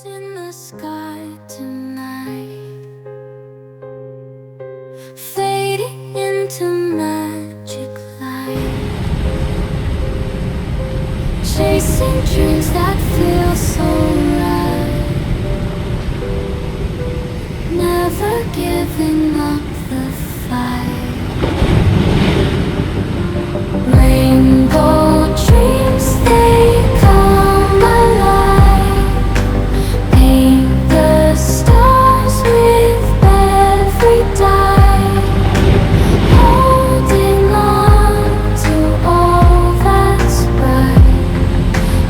What's in the sky tonight? Fading into magic light, chasing dreams that feel so right, never giving up the fight. Rainbow dreams, they come alive, paint the stars with every dye, holding on to all that's bright.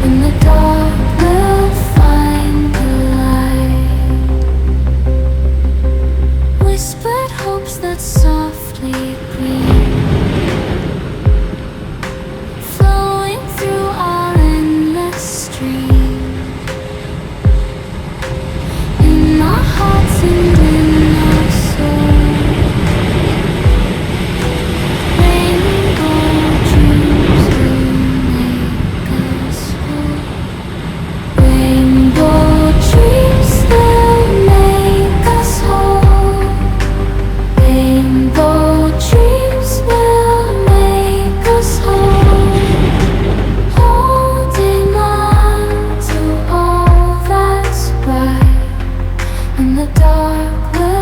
In the dark we'll find the light, whispered hopes that softly breathe, flowing through our endless stream, in our hearts and in our souls. Rainbow dreams will make us whole. Rainbow dreams will make us whole. Rainbow dreams will make us whole. Holding on to all that's bright. In the dark we'll